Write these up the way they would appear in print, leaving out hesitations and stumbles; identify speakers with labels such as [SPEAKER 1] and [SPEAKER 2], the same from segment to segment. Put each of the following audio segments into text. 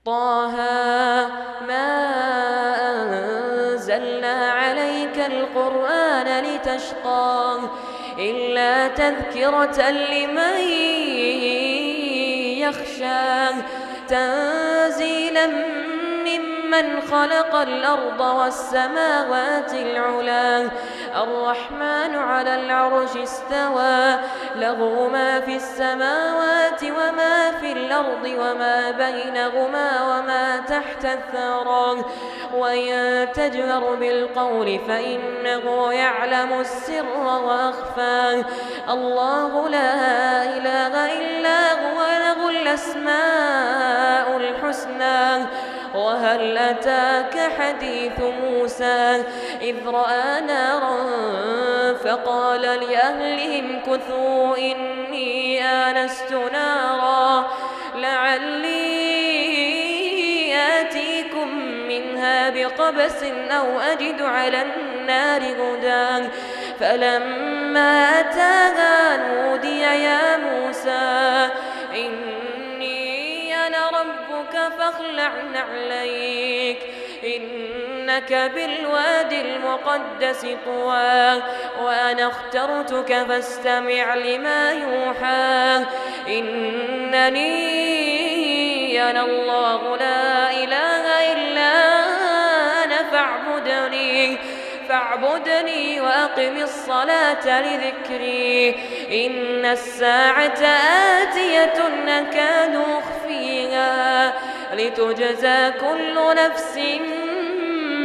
[SPEAKER 1] طه ما أنزلنا عليك القرآن لتشقى إلا تذكرة لمن يخشى تنزيلا ممن خلق الأرض والسماوات العلى الرحمن على العرش استوى له ما في السماوات وما في الأرض وما بينهما وما تحت الثرى وإن تجهر بالقول فإنه يعلم السر وأخفى الله لا إله إلا هو له الأسماء الحسنى وهل أتاك حديث موسى إذ رأى نارا فقال لأهلهم كثوا إني آنست نارا لعلي آتيكم منها بقبس أو أجد على النار هدى فلما أتاها نودي يا موسى إني أنا ربك فاخلع نعليك إنك بالوادي المقدس طوى وأنا اخترتك فاستمع لما يوحى إنني أنا الله لا إله إلا أنا فاعبدني وأقم الصلاة لذكري إن الساعة آتية أكاد أخفيها لتجزى كل نفس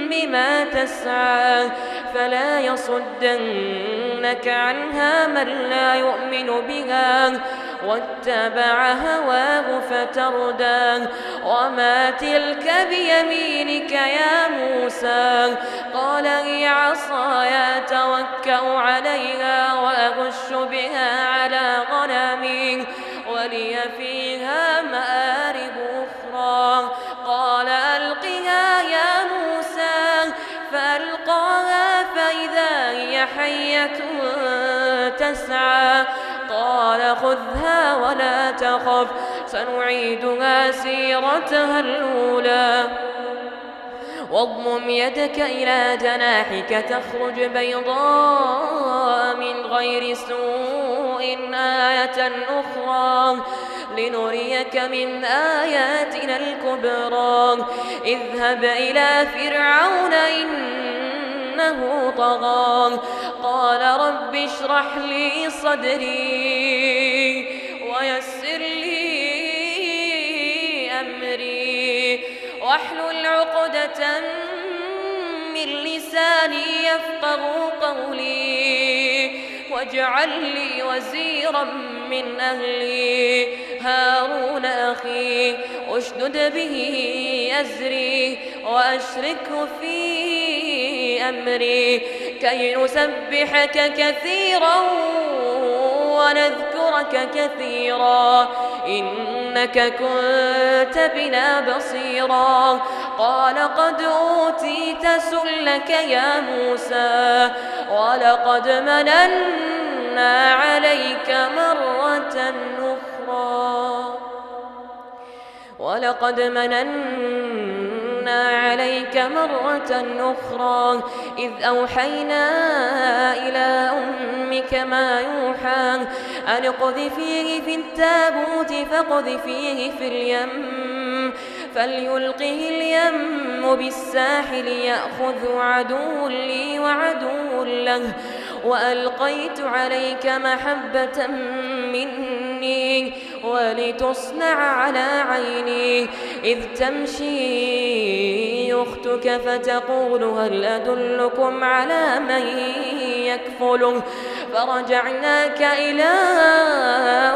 [SPEAKER 1] بما تسعى فلا يصدنك عنها من لا يؤمن بها واتبع هواه فتردى وما تلك بيمينك يا موسى قال هي عصاي أتوكأ عليها وأهش بها على غنمي ولي فيها مآرب أخرى قال ألقها يا موسى فألقاها فإذا هي حية تسعى قال خذها ولا تخف سنعيدها سيرتها الأولى واضمم يدك إلى جناحك تخرج بيضاء من غير سوء آية أخرى لنريك من آياتنا الكبرى اذهب إلى فرعون إنه طغى قال رب اشرح لي صدري ويسر لي أمري واحلل عقدة من لساني يفقه قولي واجعل لي وزيرا من أهلي هارون أخي أشدد به أزري وأشركه في أمري كي نسبحك كثيرا ونذكرك كثيرا إنك كنت بنا بصيرا قال قد أوتيت سؤلك يا موسى ولقد مننا عليك مرة أخرى إذ أوحينا إلى أمك ما يوحى أن اقذفيه في التابوت فاقذفيه في اليم فليلقه اليم بالساحل يأخذ عدو لي وعدو له وألقيت عليك محبة مني ولتصنع على عيني إذ تمشي أختك فتقول هل أدلكم على من يكفله فرجعناك إلى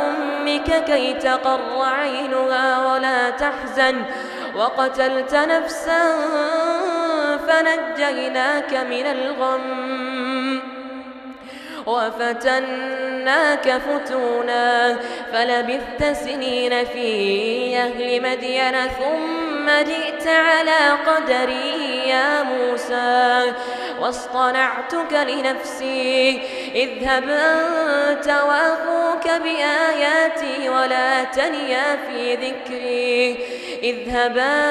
[SPEAKER 1] أمك كي تقر عينها ولا تحزن وقتلت نفسا فنجيناك من الغم وفتناك فتونا فلبثت سنين في أهل مدين ثم جئت على قدري يا موسى واصطنعتك لنفسي اذهب أنت وأخوك بآياتي ولا تنيا في ذكري اذهبا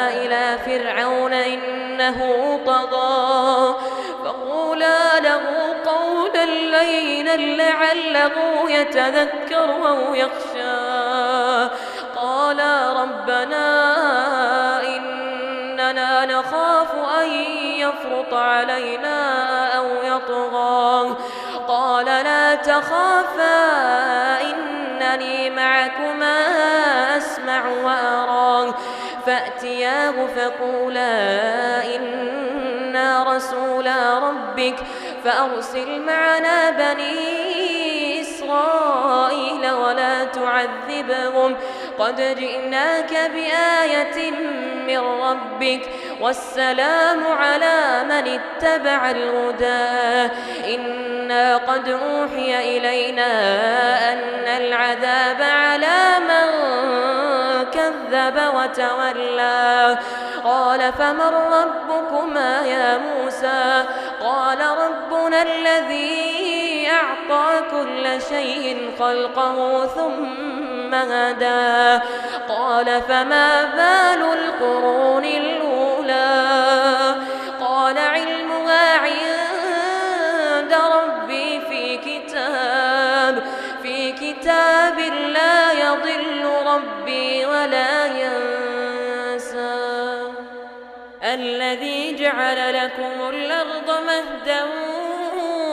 [SPEAKER 1] إلى فرعون إنه طغى فقولا له قولا لينا لعله يتذكر أو يخشى قالا ربنا إننا نخاف أن يفرط علينا أو يطغى قال لا تخافا إنني معكما أسمع وأرى فأتياه فقولا إنا رسولا ربك فأرسل معنا بني إسرائيل ولا تعذبهم قد جئناك بآية من ربك والسلام على من اتبع الهدى إنا قد أوحي إلينا أن العذاب على من كذب وتولى قال فمن ربكما يا موسى قال ربنا الذي أعطى كل شيء خلقه ثم هدى قال فما بال القرون الأولى قال علمها عند ربي في كتاب لا يضل ربي ولا ينسى الذي جعل لكم الأرض مهدا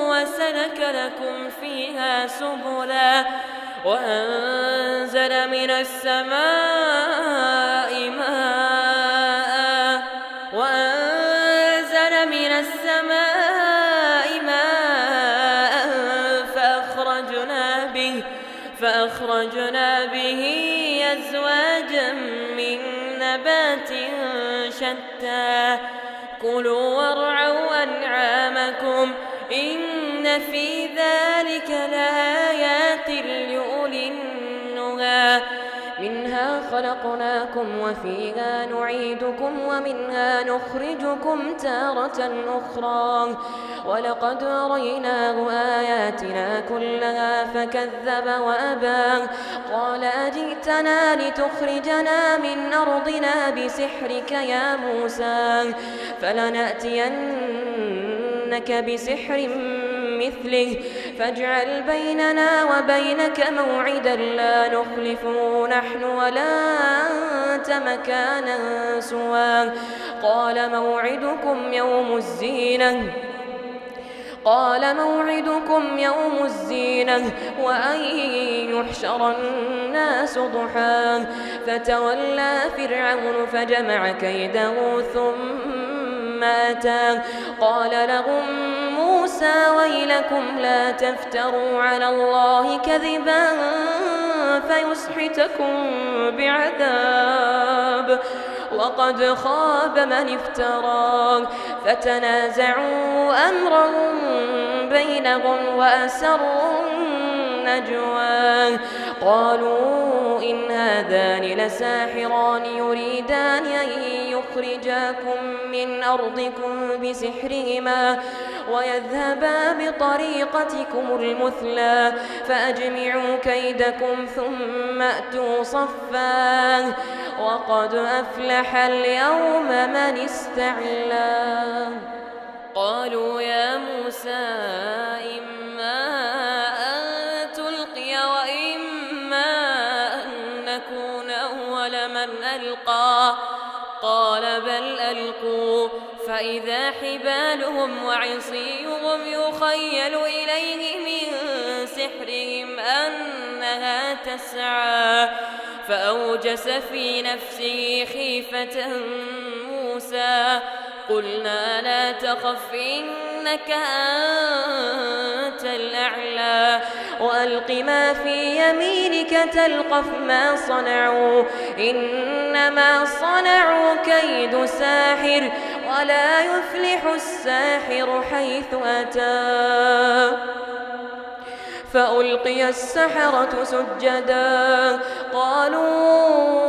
[SPEAKER 1] وسلك لكم فيها سبلا وأنزل من السماء ماء فأخرجنا به أزواجا من نبات شتى كلوا وارعوا أنعامكم إن في ذلك لآيات لأولي النهى منها خلقناكم وفيها نعيدكم ومنها نخرجكم تارة أخرى ولقد أريناه آياتنا كلها فكذب وأبى قال أجئتنا لتخرجنا من أرضنا بسحرك يا موسى فلنأتينك بسحر مثله فاجعل بيننا وبينك موعدا لا نخلفه نحن ولا أنت مكانا سوى قال موعدكم يوم الزينة وأن يحشر الناس ضحى فتولى فرعون فجمع كيده ثم أتى قال لهم موسى ويلكم لا تفتروا على الله كذبا فيسحتكم بعذاب وقد خاب من افترى فتنازعوا أمرهم بينهم وأسروا النجوى قالوا إن هذان لساحران يريدان أن يخرجاكم من أرضكم بسحرهما ويذهبا بطريقتكم المثلى فأجمعوا كيدكم ثم أتوا صفا وقد أفلح اليوم من استعلى قالوا يا موسى إما أن تلقي وإما أن نكون أول من ألقى قال بل ألقوا فإذا حبالهم وعصيهم يخيل إليه من سحرهم أنها تسعى فأوجس في نفسه خيفة موسى قلنا لا تخف إنك أنت الأعلى وألق ما في يمينك تلقف ما صنعوا إنما صنعوا كيد ساحر ولا يفلح الساحر حيث أتى فألقي السحرة سجدا قالوا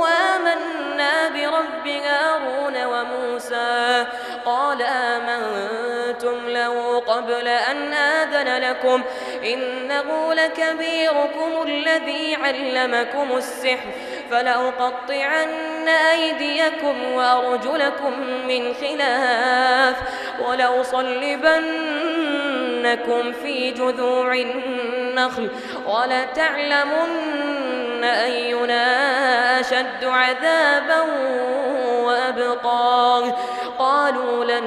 [SPEAKER 1] آمنا برب هارون وموسى قال آمنتم له قبل أن آذن لكم إنه لكبيركم الذي علمكم السحر فلأقطعن أيديكم وأرجلكم من خلاف ولأصلبنكم في جذوع النخل ولتعلمن أينا أشد عذابا وأبقى. قالوا لن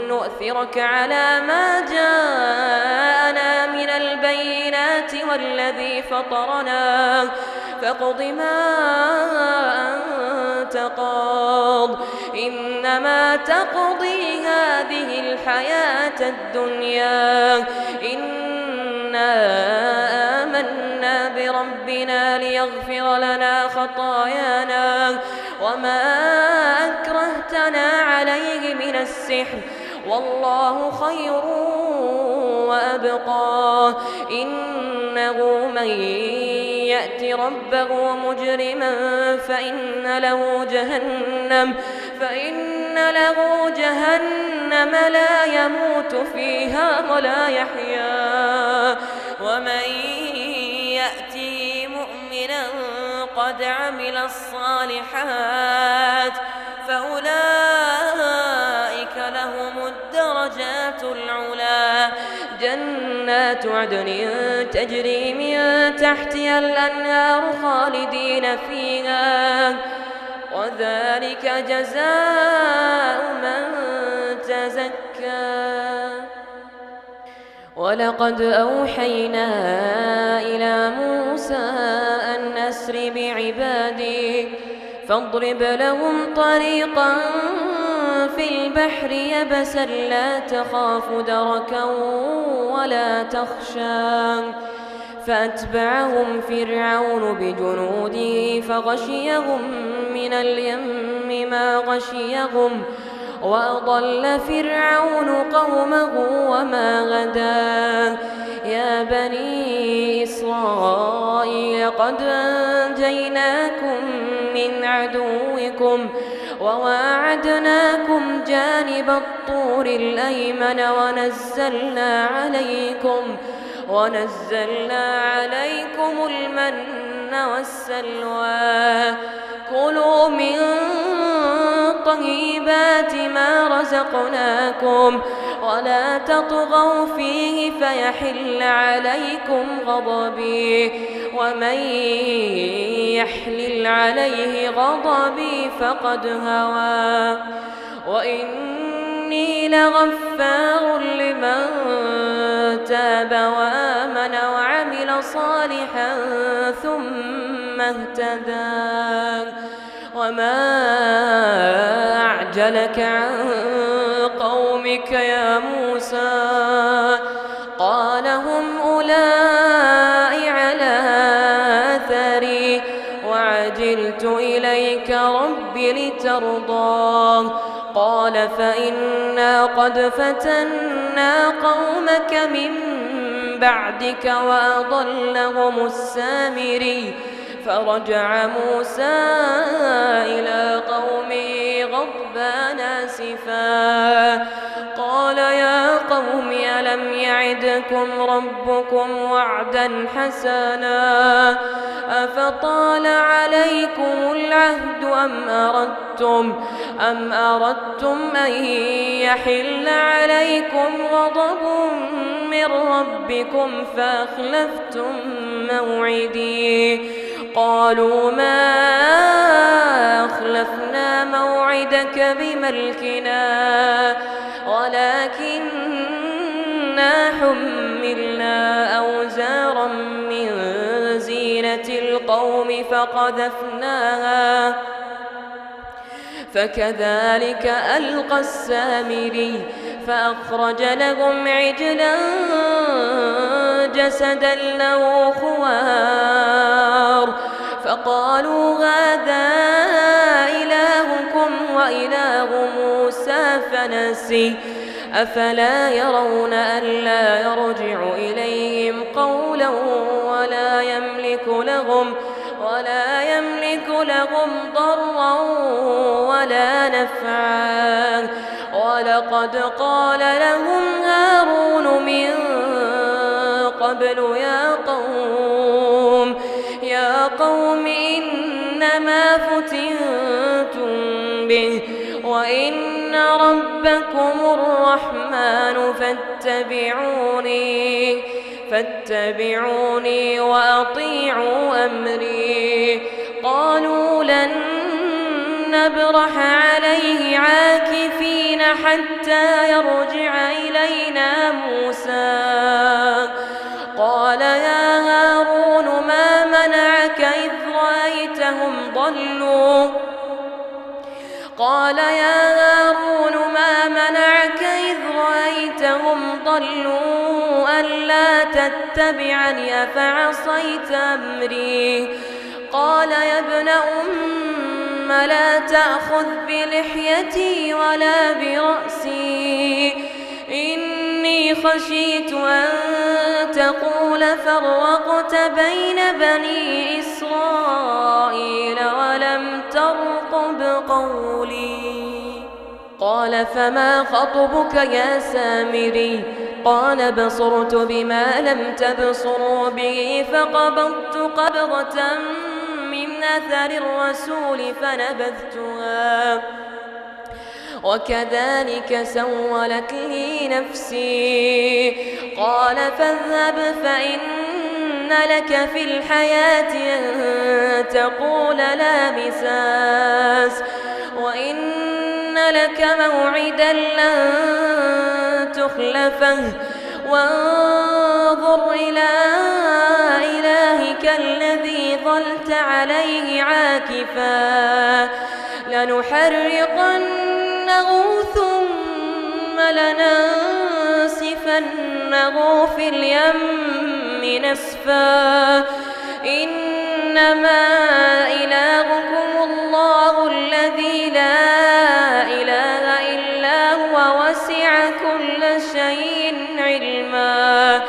[SPEAKER 1] نؤثرك على ما جاءنا من البينات والذي فطرنا فاقض ما أنت قاض إنما تقضي هذه الحياة الدنيا إنا آمنا بربنا ليغفر لنا خطايانا وما أكرهتنا عليه من السحر والله خير وأبقى. إنه من يأت ربه مجرما فإن له جهنم لا يموت فيها ولا يحيا ومن يأته مؤمنا قد عمل الصالحات فأولئك لهم الدرجات العلى جنات عدن تجري من تحتها الأنهار خالدين فيها وذلك جزاء من تزكى. ولقد أوحينا إلى موسى أن أسر بعبادي فاضرب لهم طريقا في البحر يبسا لا تخاف دركا ولا تخشى فأتبعهم فرعون بجنوده فغشيهم من اليم ما غشيهم وأضل فرعون قومه وما غدا. يا بني إسرائيل قد أنجيناكم من عدوكم وواعدناكم جانب الطور الأيمن ونزلنا عليكم المن والسلوى كلوا من طيبات ما رزقناكم ولا تطغوا فيه فيحل عليكم غضبي ومن يحلل عليه غضبي فقد هوى وإني لغفار لمن تاب وآمن وعمل صالحا ثم اهتدى. وما أعجلك عن قومك يا موسى قال هم أولئك على آثاري وعجلت إليك رب لترضى. قال فإنا قد فتنا قومك من بعدك وأضلهم السامري فرجع موسى إلى قومه غضبان آسفا قال يا قوم ألم يعدكم ربكم وعدا حسنا أفطال عليكم العهد أم أردتم أن يحل عليكم غضب من ربكم فأخلفتم موعدي. قالوا ما أخلفنا موعدك بملكنا ولكننا حملنا أوزارا من زينة القوم فقذفناها فكذلك ألقى السامري فأخرج لهم عجلا جسدا له خوار فقالوا هذا إلهكم وإله موسى فنسي أفلا يرون ألا يرجع إليهم قولا ولا يملك لهم ضرا ولا نفعا. ولقد قال لهم هارون من قبل يا قوم إنا ما فتنتم به وإن ربكم الرحمن فاتبعوني وأطيعوا أمري. قالوا لن نبرح عليه عاكفين حتى يرجع إلينا موسى. قال يا هارون ما منعك إذ رأيتهم ضلوا ألا تتبعني أفعصيت أمري؟ قال يا ابن أم لا تأخذ بلحيتي ولا برأسي إني خشيت أن تقول فرقت بين بني إسرائيل ولم ترقب قولي. قال فما خطبك يا سامري؟ قال بصرت بما لم تبصروا به فقبضت قبضة من أثر الرسول فنبذتها وكذلك سولت لي نفسي. قال فاذهب فإن لك في الحياة أن تقول لا مساس وإن لك موعدا لن تخلفه وانظر إلى إلهك الذي ظلت عليه عاكفا لنحرقنه ثم لننسفنه في اليم نسفا إنما إلهكم الله الذي لا إله إلا هو وسع كل شيء علما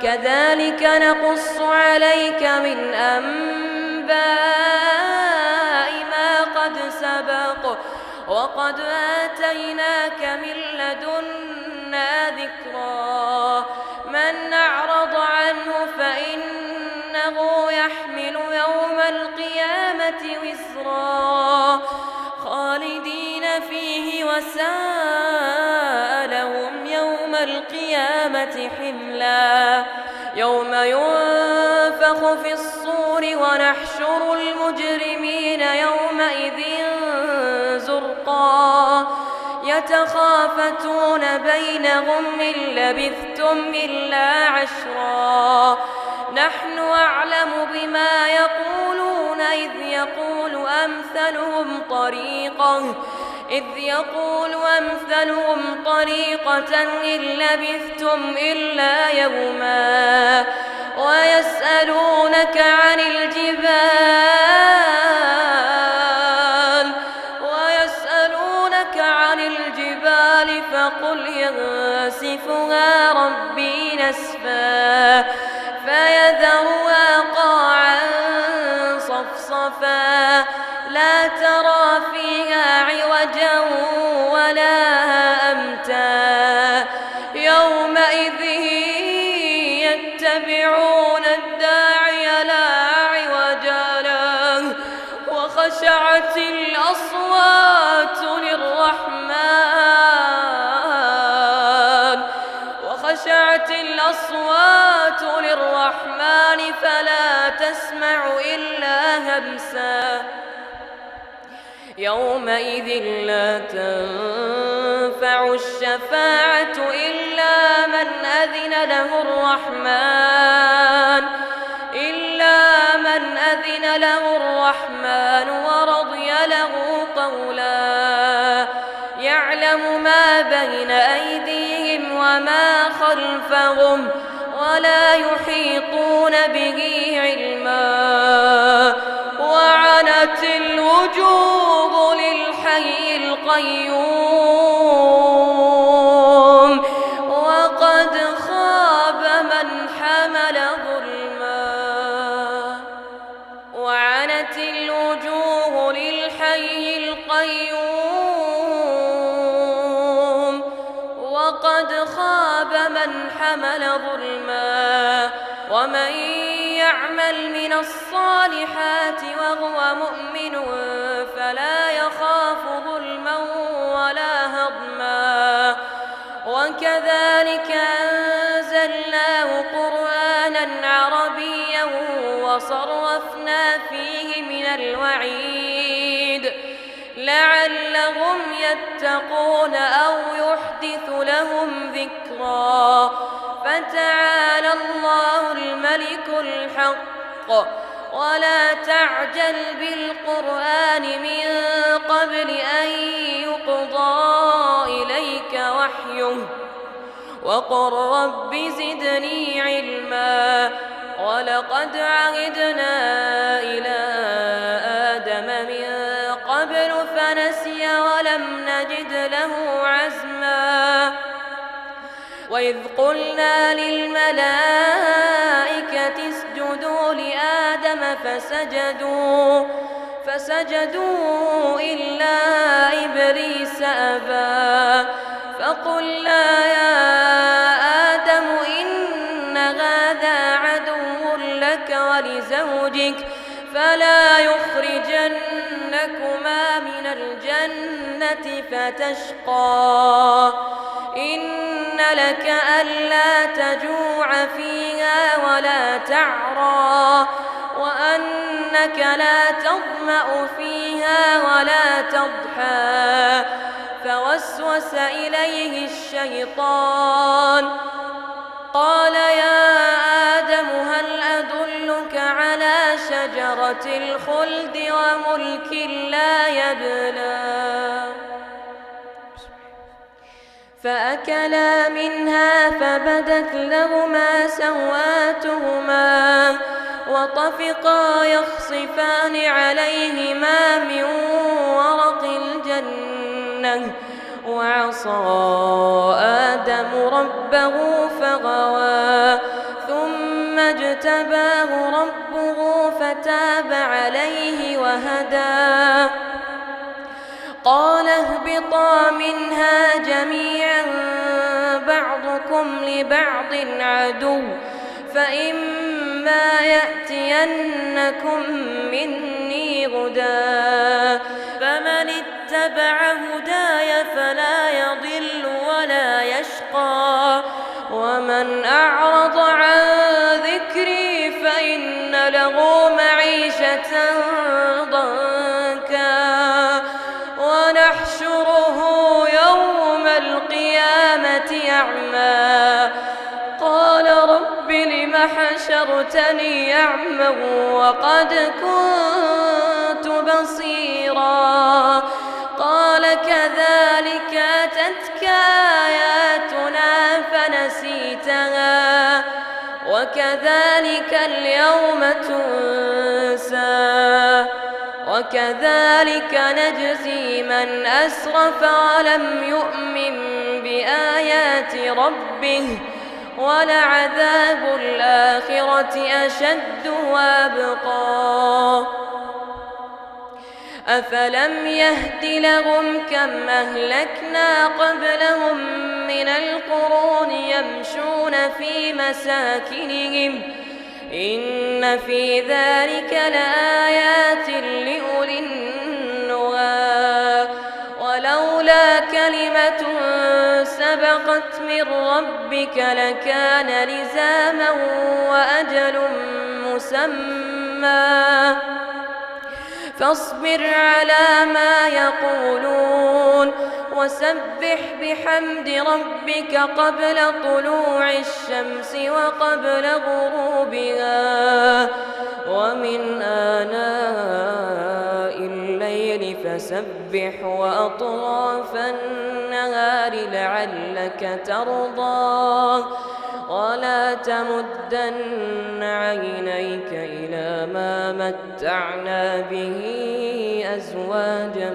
[SPEAKER 1] كذلك نقص عليك من أنباء ما قد سبق وقد آتيناك من لدنا ذكرا من أعرض عنه فإنه يحمل يوم القيامة وزرا خالدين فيه وساء لهم يوم القيامة حملا. يوم ينفخ في الصور ونحشر المجرمين يومئذ زرقا يتخافتون بينهم إن لبثتم إلا عشرا نحن أعلم بما يقولون إذ يقول أمثلهم طريقة إن لبثتم إلا يوما ويسألونك عن الجبال فقل ينسفها ربي نسفا فيذرها قاعا صفصفا لا ترى فيها عوجا ولا أمتا يومئذ يتبعون الداعي لا عوج له وخشعت الأصوات للرحمن فلا تسمع إلا همسا يومئذ لا تنفع الشفاعة إلا من أذن له الرحمن ورضي له قولا يعلم ما بين أيديهم وما خلفهم ولا يحيطون به علما وعنت الوجوه للحي القيوم وقد خاب من حمل ظلما وعنت الوجوه للحي القيوم وقد خاب من حمل ظلما ومن يعمل من الصالحات وهو مؤمن فلا يخاف ظلما ولا هضما وكذلك أنزلناه قرآنا عربيا وصرفنا فيه من الوعيد لعلهم يتقون أو يحدث لهم ذكرا فتعالى الله الملك الحق ولا تعجل بالقرآن من قبل أن يقضى إليك وحيه وقل رب زدني علما ولقد عهدنا إلى آدم من قبل فنسي ولم نجد له عزما وإذ قلنا للملائكة اسجدوا لآدم فسجدوا إلا إبليس أبى فقلنا يا آدم إن هذا عدو لك ولزوجك فلا يخرجنكما من الجنة فتشقى إن لك ألا تجوع فيها ولا تعرى وأنك لا تظمأ فيها ولا تضحى فوسوس إليه الشيطان قال يا آدم هل أدلك على شجرة الخلد وملك لا يبلى فأكلا منها فبدت لهما سوآتهما وطفقا يخصفان عليهما من ورق الجنة وعصى آدم ربه فغوى ثم اجتباه ربه فتاب عليه وهدى قال اهبطا منها جميعا بعضكم لبعض عدو فإما يأتينكم مني هدى فمن اتبع هداي فلا يضل ولا يشقى ومن أعرض عن ذكري فإن له معيشة ضنكا ونحشره يوم القيامة أعمى قال رب لم حشرتني أعمى وقد كنت بصيرا قال كذلك أتتك آياتنا فنسيتها وكذلك اليوم تنسى وكذلك نجزي من أسرف ولم يؤمن بآيات ربه ولعذاب الآخرة أشد وأبقى أفلم يهد لهم كم أهلكنا قبلهم من القرون يمشون في مساكنهم إن في ذلك لآيات لأولي النهى ولولا كلمة سبقت من ربك لكان لزاما وأجل مسمى فاصبر على ما يقولون وسبح بحمد ربك قبل طلوع الشمس وقبل غروبها ومن آناء الليل فسبح وأطراف النهار لعلك ترضى ولا تمدن عينيك إلى ما متعنا به أزواجا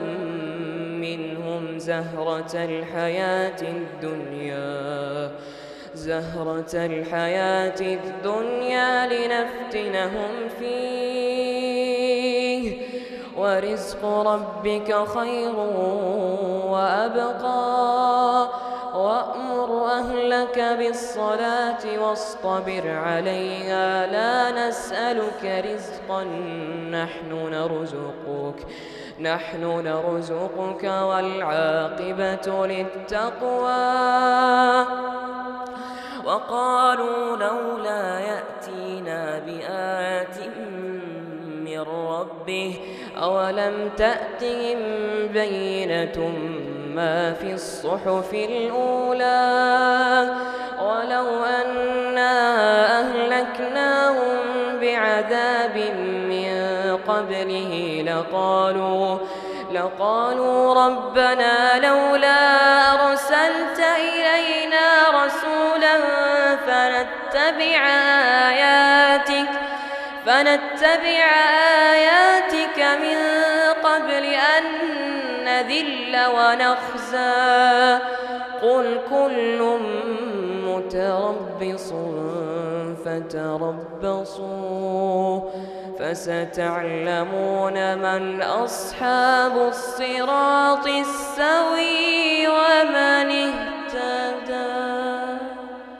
[SPEAKER 1] منهم زهرة الحياة الدنيا لنفتنهم فيه ورزق ربك خير وأبقى وأمر أهلك بالصلاة واصطبر عليها لا نسألك رزقا نحن نرزقك والعاقبة للتقوى. وقالوا لولا يأتينا بآية من ربه أولم تأتهم بينة ما في الصحف الأولى ولو أنا أهلكناهم بعذاب من قبله لقالوا ربنا لولا أرسلت إلينا رسولا فنتبع آياتك من قبل أن نذل ونخزى قل كل متربص فتربصوا فستعلمون من أصحاب الصراط السوي.